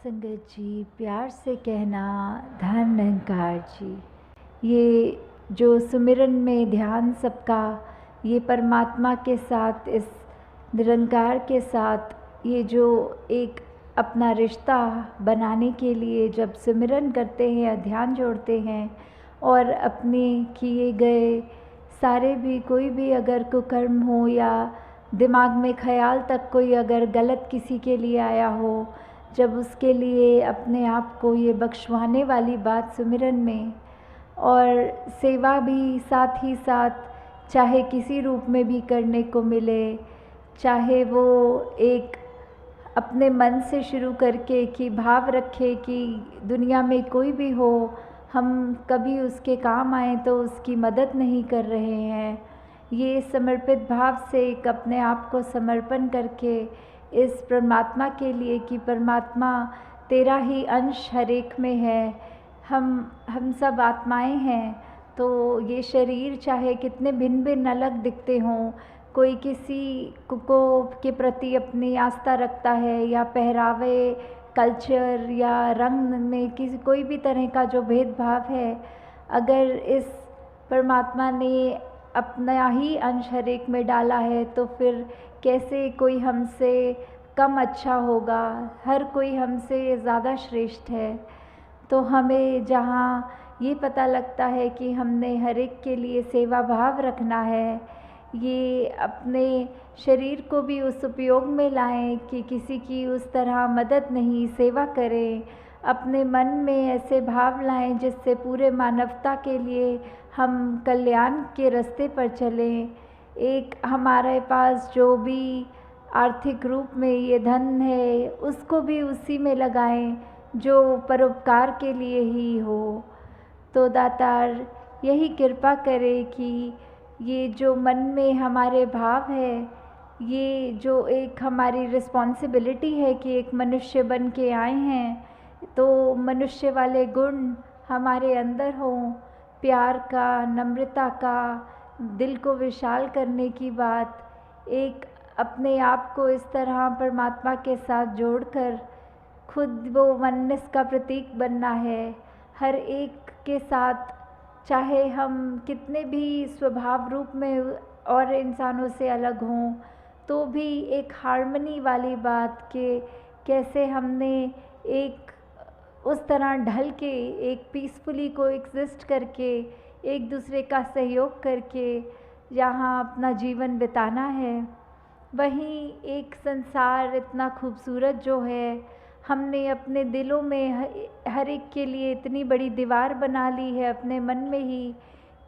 संगत जी, प्यार से कहना धन निरंकार जी। ये जो सुमिरन में ध्यान सबका, ये परमात्मा के साथ, इस निरंकार के साथ ये जो एक अपना रिश्ता बनाने के लिए जब सुमिरन करते हैं या ध्यान जोड़ते हैं और अपने किए गए सारे भी कोई भी अगर कुकर्म हो या दिमाग में ख्याल तक कोई अगर गलत किसी के लिए आया हो, जब उसके लिए अपने आप को ये बख्शवाने वाली बात सुमिरन में और सेवा भी साथ ही साथ चाहे किसी रूप में भी करने को मिले, चाहे वो एक अपने मन से शुरू करके कि भाव रखे कि दुनिया में कोई भी हो, हम कभी उसके काम आए तो उसकी मदद नहीं कर रहे हैं। ये समर्पित भाव से एक अपने आप को समर्पण करके इस परमात्मा के लिए कि परमात्मा तेरा ही अंश हर एक में है, हम सब आत्माएं हैं। तो ये शरीर चाहे कितने भिन्न भिन्न अलग दिखते हों, कोई किसी को के प्रति अपनी आस्था रखता है या पहरावे, कल्चर या रंग में किसी कोई भी तरह का जो भेदभाव है, अगर इस परमात्मा ने अपना ही अंश हर एक में डाला है तो फिर कैसे कोई हमसे कम अच्छा होगा। हर कोई हमसे ज़्यादा श्रेष्ठ है। तो हमें जहाँ ये पता लगता है कि हमने हर एक के लिए सेवा भाव रखना है, ये अपने शरीर को भी उस उपयोग में लाएं कि किसी की उस तरह मदद नहीं, सेवा करें। अपने मन में ऐसे भाव लाएं जिससे पूरे मानवता के लिए हम कल्याण के रास्ते पर चलें। एक हमारे पास जो भी आर्थिक रूप में ये धन है उसको भी उसी में लगाएं जो परोपकार के लिए ही हो। तो दातार यही कृपा करे कि ये जो मन में हमारे भाव है, ये जो एक हमारी रिस्पॉन्सिबिलिटी है कि एक मनुष्य बन के आए हैं, तो मनुष्य वाले गुण हमारे अंदर हों, प्यार का, नम्रता का, दिल को विशाल करने की बात, एक अपने आप को इस तरह परमात्मा के साथ जोड़कर खुद वो वननेस का प्रतीक बनना है। हर एक के साथ चाहे हम कितने भी स्वभाव रूप में और इंसानों से अलग हों, तो भी एक हार्मनी वाली बात के कैसे हमने एक उस तरह ढल के एक पीसफुली को एग्जिस्ट करके एक दूसरे का सहयोग करके जहाँ अपना जीवन बिताना है। वहीं एक संसार इतना खूबसूरत जो है, हमने अपने दिलों में हर एक के लिए इतनी बड़ी दीवार बना ली है अपने मन में ही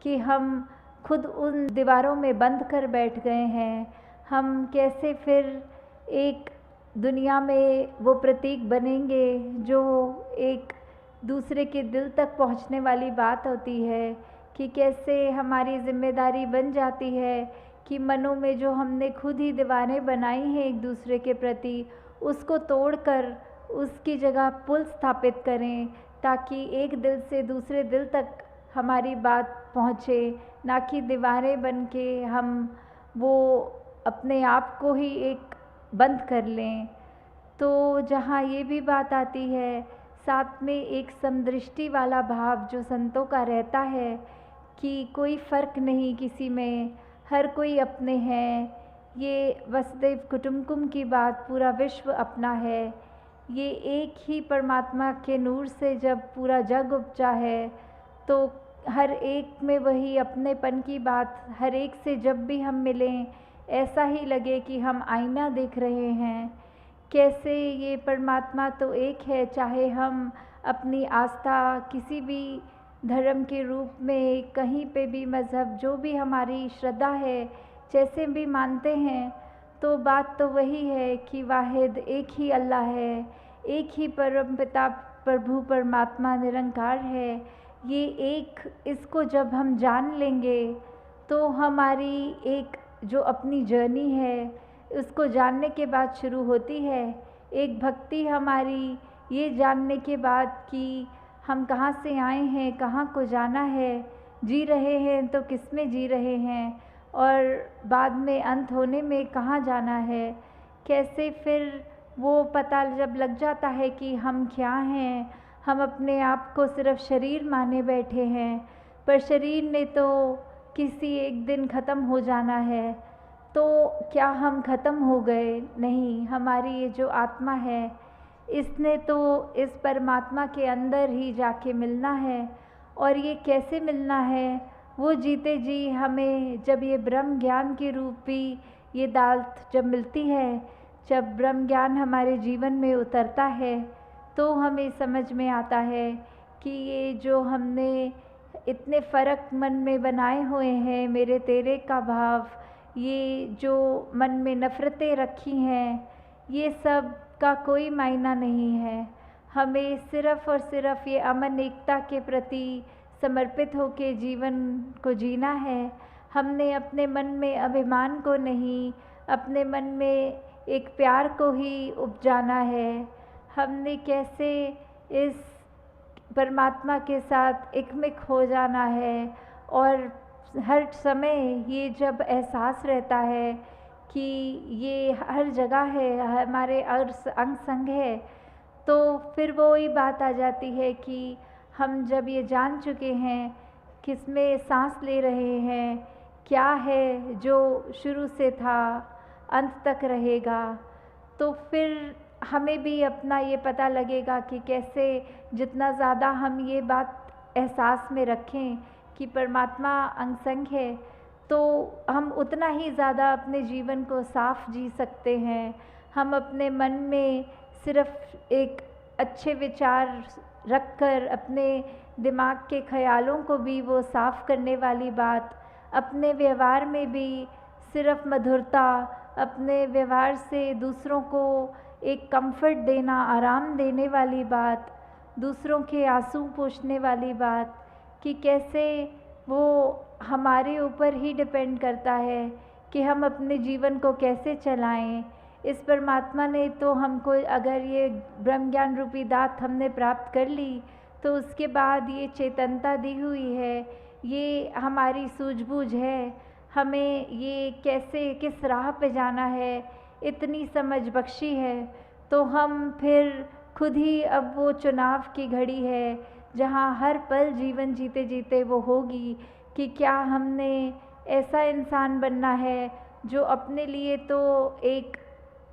कि हम खुद उन दीवारों में बंद कर बैठ गए हैं। हम कैसे फिर एक दुनिया में वो प्रतीक बनेंगे जो एक दूसरे के दिल तक पहुंचने वाली बात होती है, कि कैसे हमारी जिम्मेदारी बन जाती है कि मनों में जो हमने खुद ही दीवारें बनाई हैं एक दूसरे के प्रति, उसको तोड़कर उसकी जगह पुल स्थापित करें ताकि एक दिल से दूसरे दिल तक हमारी बात पहुँचे, ना कि दीवारें बन के हम वो अपने आप को ही एक बंद कर लें। तो जहाँ ये भी बात आती है, साथ में एक समदृष्टि वाला भाव जो संतों का रहता है कि कोई फ़र्क नहीं किसी में, हर कोई अपने हैं। ये वसुदैव कुटुंबकम की बात, पूरा विश्व अपना है। ये एक ही परमात्मा के नूर से जब पूरा जग उपजा है, तो हर एक में वही अपनेपन की बात, हर एक से जब भी हम मिलें ऐसा ही लगे कि हम आईना देख रहे हैं। कैसे ये परमात्मा तो एक है, चाहे हम अपनी आस्था किसी भी धर्म के रूप में, कहीं पे भी मज़हब, जो भी हमारी श्रद्धा है, जैसे भी मानते हैं, तो बात तो वही है कि वाहिद एक ही अल्लाह है, एक ही परम पिता प्रभु परमात्मा निरंकार है। ये एक, इसको जब हम जान लेंगे तो हमारी एक जो अपनी जर्नी है उसको जानने के बाद शुरू होती है। एक भक्ति हमारी ये जानने के बाद कि हम कहाँ से आए हैं, कहाँ को जाना है, जी रहे हैं तो किस में जी रहे हैं, और बाद में अंत होने में कहाँ जाना है। कैसे फिर वो पता जब लग जाता है कि हम क्या हैं, हम अपने आप को सिर्फ शरीर माने बैठे हैं, पर शरीर ने तो किसी एक दिन ख़त्म हो जाना है। तो क्या हम ख़त्म हो गए? नहीं, हमारी ये जो आत्मा है इसने तो इस परमात्मा के अंदर ही जाके मिलना है। और ये कैसे मिलना है? वो जीते जी हमें जब ये ब्रह्म ज्ञान के रूपी ये दात जब मिलती है, जब ब्रह्म ज्ञान हमारे जीवन में उतरता है, तो हमें समझ में आता है कि ये जो हमने इतने फ़र्क मन में बनाए हुए हैं, मेरे तेरे का भाव, ये जो मन में नफ़रतें रखी हैं, ये सब का कोई मायना नहीं है। हमें सिर्फ़ और सिर्फ़ ये अमन एकता के प्रति समर्पित होकर जीवन को जीना है। हमने अपने मन में अभिमान को नहीं, अपने मन में एक प्यार को ही उपजाना है। हमने कैसे इस परमात्मा के साथ एकमिक हो जाना है। और हर समय ये जब एहसास रहता है कि ये हर जगह है, हमारे अंग संग है, तो फिर वो ही बात आ जाती है कि हम जब ये जान चुके हैं किसमें सांस ले रहे हैं, क्या है जो शुरू से था अंत तक रहेगा, तो फिर हमें भी अपना ये पता लगेगा कि कैसे जितना ज़्यादा हम ये बात एहसास में रखें कि परमात्मा अंग संग है, तो हम उतना ही ज़्यादा अपने जीवन को साफ जी सकते हैं। हम अपने मन में सिर्फ एक अच्छे विचार रखकर अपने दिमाग के ख़यालों को भी वो साफ़ करने वाली बात, अपने व्यवहार में भी सिर्फ मधुरता, अपने व्यवहार से दूसरों को एक कंफर्ट देना, आराम देने वाली बात, दूसरों के आंसू पोंछने वाली बात, कि कैसे वो हमारे ऊपर ही डिपेंड करता है कि हम अपने जीवन को कैसे चलाएं। इस परमात्मा ने तो हमको अगर ये ब्रह्म ज्ञान रूपी दात हमने प्राप्त कर ली, तो उसके बाद ये चेतनता दी हुई है, ये हमारी सूझबूझ है, हमें ये कैसे किस राह पे जाना है, इतनी समझ बख्शी है। तो हम फिर खुद ही अब वो चुनाव की घड़ी है जहाँ हर पल जीवन जीते जीते वो होगी कि क्या हमने ऐसा इंसान बनना है जो अपने लिए तो एक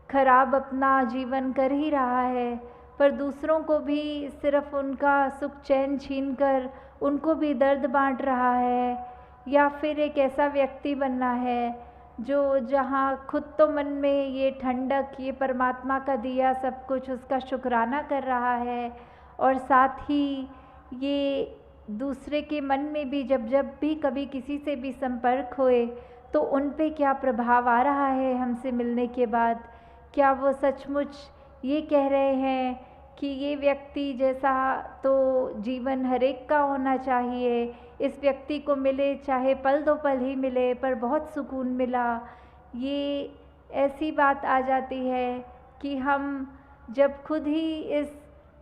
खराब अपना जीवन कर ही रहा है, पर दूसरों को भी सिर्फ उनका सुख चैन छीनकर उनको भी दर्द बांट रहा है, या फिर एक ऐसा व्यक्ति बनना है जो जहाँ खुद तो मन में ये ठंडक, ये परमात्मा का दिया सब कुछ उसका शुक्राना कर रहा है, और साथ ही ये दूसरे के मन में भी जब जब भी कभी किसी से भी संपर्क होए तो उन पे क्या प्रभाव आ रहा है हमसे मिलने के बाद, क्या वो सचमुच ये कह रहे हैं कि ये व्यक्ति जैसा तो जीवन हर एक का होना चाहिए, इस व्यक्ति को मिले चाहे पल दो पल ही मिले पर बहुत सुकून मिला। ये ऐसी बात आ जाती है कि हम जब खुद ही इस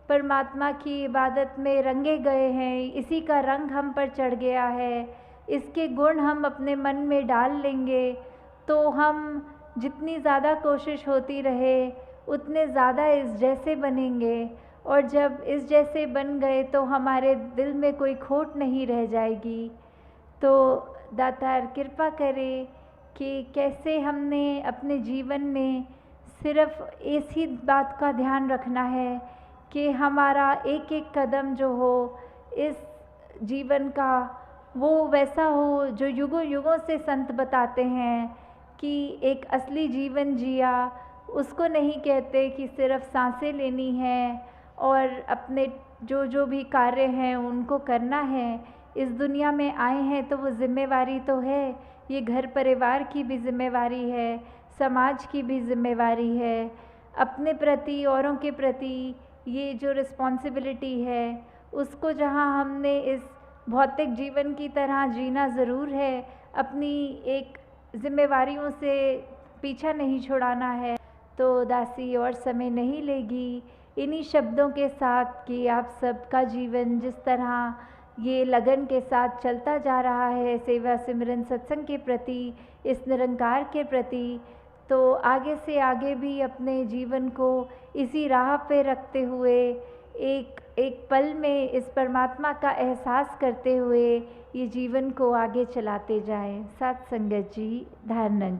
परमात्मा की इबादत में रंगे गए हैं, इसी का रंग हम पर चढ़ गया है, इसके गुण हम अपने मन में डाल लेंगे, तो हम जितनी ज़्यादा कोशिश होती रहे उतने ज़्यादा इस जैसे बनेंगे, और जब इस जैसे बन गए तो हमारे दिल में कोई खोट नहीं रह जाएगी। तो दातार कृपा करे कि कैसे हमने अपने जीवन में सिर्फ इसी बात का ध्यान रखना है कि हमारा एक एक कदम जो हो इस जीवन का वो वैसा हो जो युगों युगों से संत बताते हैं कि एक असली जीवन जिया उसको नहीं कहते कि सिर्फ सांसें लेनी है और अपने जो जो भी कार्य हैं उनको करना है। इस दुनिया में आए हैं तो वो जिम्मेवारी तो है, ये घर परिवार की भी जिम्मेवारी है, समाज की भी जिम्मेवारी है, अपने प्रति औरों के प्रति ये जो रिस्पॉन्सिबिलिटी है उसको जहाँ हमने इस भौतिक जीवन की तरह जीना ज़रूर है, अपनी एक जिम्मेवारियों से पीछा नहीं छुड़ाना है। तो दासी और समय नहीं लेगी इन्हीं शब्दों के साथ कि आप सबका जीवन जिस तरह ये लगन के साथ चलता जा रहा है सेवा सिमरन सत्संग के प्रति, इस निरंकार के प्रति, तो आगे से आगे भी अपने जीवन को इसी राह पे रखते हुए एक एक पल में इस परमात्मा का एहसास करते हुए ये जीवन को आगे चलाते जाएं। सत्संगत जी, ध्यानंद।